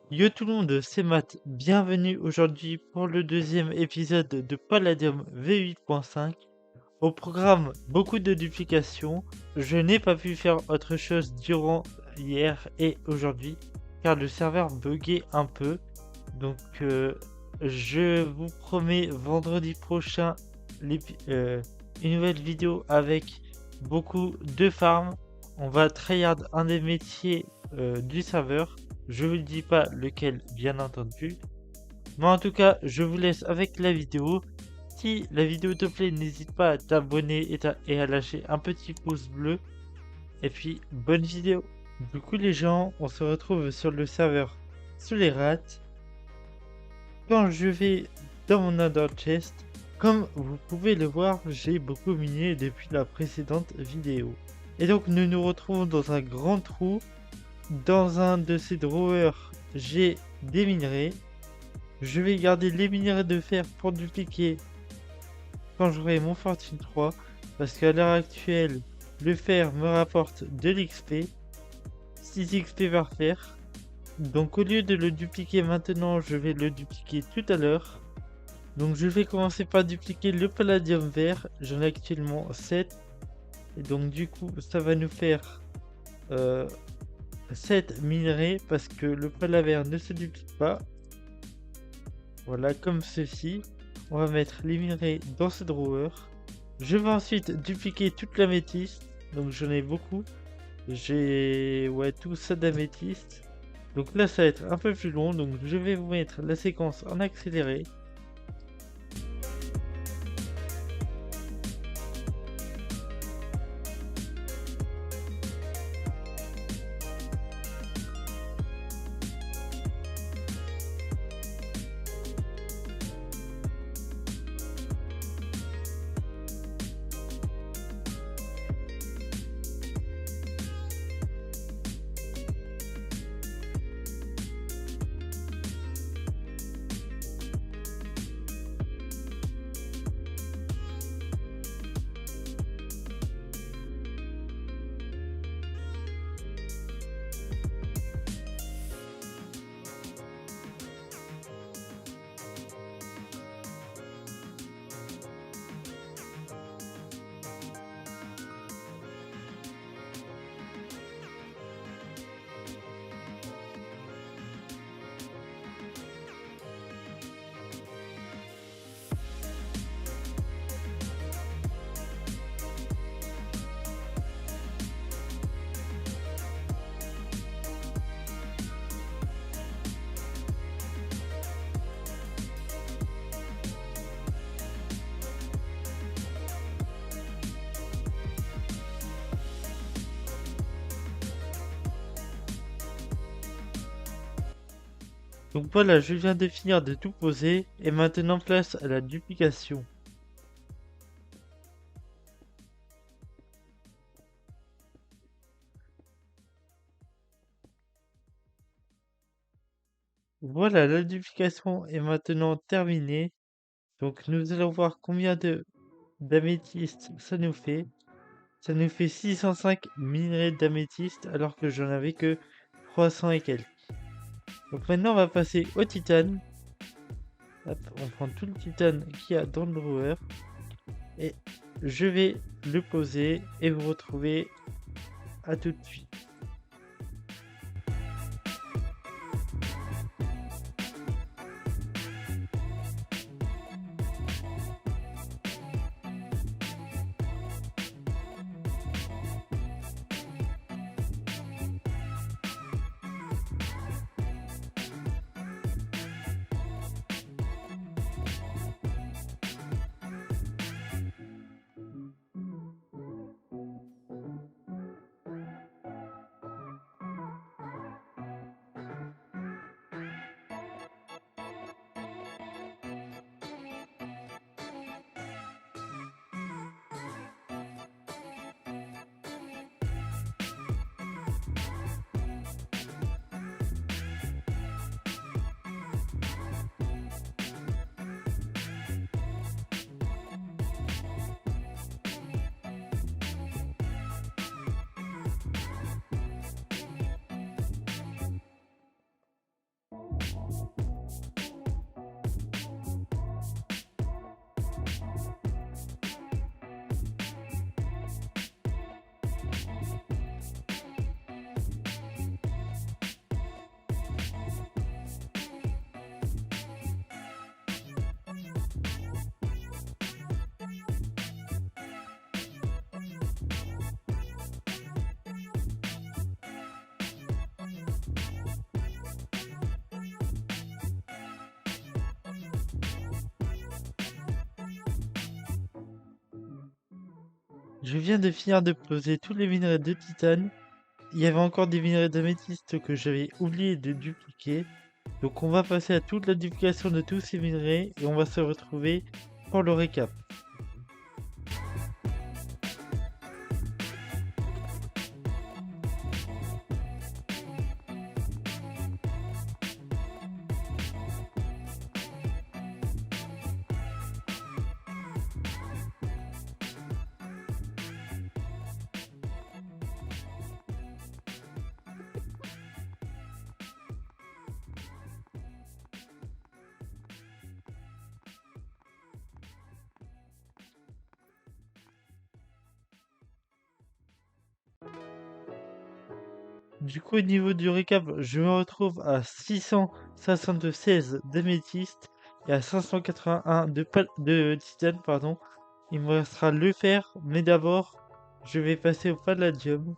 Yo tout le monde, c'est Matt. Bienvenue aujourd'hui pour le deuxième épisode de Palladium V8.5. Au programme, beaucoup de duplications. Je n'ai pas pu faire autre chose durant hier et aujourd'hui car le serveur buguait un peu. Donc je vous promets vendredi prochain une nouvelle vidéo avec beaucoup de farm. On va tryhard un des métiers du serveur. Je vous le dis pas lequel, bien entendu. Mais en tout cas, je vous laisse avec la vidéo. Si la vidéo te plaît, n'hésite pas à t'abonner et à lâcher un petit pouce bleu. Et puis, bonne vidéo. Du coup, les gens, on se retrouve sur le serveur sous les rats. Quand je vais dans mon Under Chest, comme vous pouvez le voir, j'ai beaucoup miné depuis la précédente vidéo. Et donc, nous nous retrouvons dans un grand trou. Dans un de ces drawers, j'ai des minerais. Je vais garder les minerais de fer pour dupliquer quand j'aurai mon Fortune 3. Parce qu'à l'heure actuelle, le fer me rapporte de l'XP. 6 XP par fer. Donc au lieu de le dupliquer maintenant, je vais le dupliquer tout à l'heure. Donc je vais commencer par dupliquer le palladium vert. J'en ai actuellement 7. Et donc du coup, ça va nous faire 7 minerais parce que le palladium vert ne se duplique pas. Voilà, comme ceci. On va mettre les minerais dans ce drawer. Je vais ensuite dupliquer toute l'améthyste. Donc j'en ai beaucoup. J'ai tout ça d'améthyste. Donc là ça va être un peu plus long. Donc je vais vous mettre la séquence en accéléré. Donc voilà, je viens de finir de tout poser et maintenant place à la duplication. Voilà, la duplication est maintenant terminée. Donc nous allons voir combien de d'améthyste ça nous fait. Ça nous fait 605 minerais d'améthyste alors que j'en avais que 300 et quelques. Donc maintenant on va passer au titane. Hop, on prend tout le titane qu'il y a dans le drawer. Et je vais le poser et vous retrouver à tout de suite. Je viens de finir de poser tous les minerais de titane. Il y avait encore des minerais d'améthyste que j'avais oublié de dupliquer. Donc on va passer à toute la duplication de tous ces minerais et on va se retrouver pour le récap. Du coup, au niveau du récap, je me retrouve à 676 d'améthyste et à 581 de titane, pardon. Il me restera le fer, mais d'abord, je vais passer au palladium.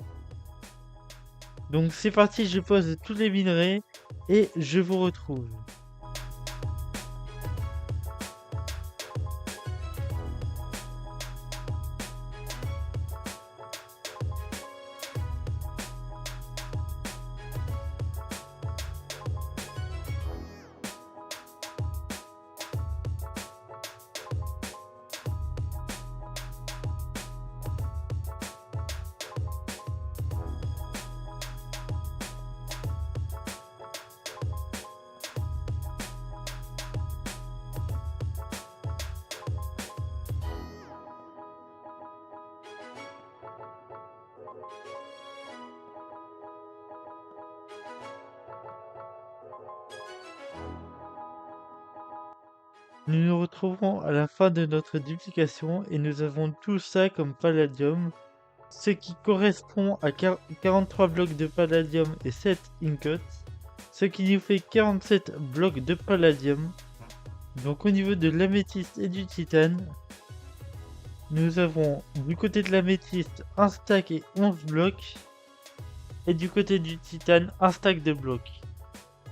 Donc c'est parti, je pose tous les minerais et je vous retrouve. Nous nous retrouvons à la fin de notre duplication et nous avons tout ça comme palladium, ce qui correspond à 43 blocs de palladium et 7 ingots, ce qui nous fait 47 blocs de palladium. Donc au niveau de l'améthyste et du titane, nous avons du côté de l'améthyste un stack et 11 blocs, et du côté du titane un stack de blocs.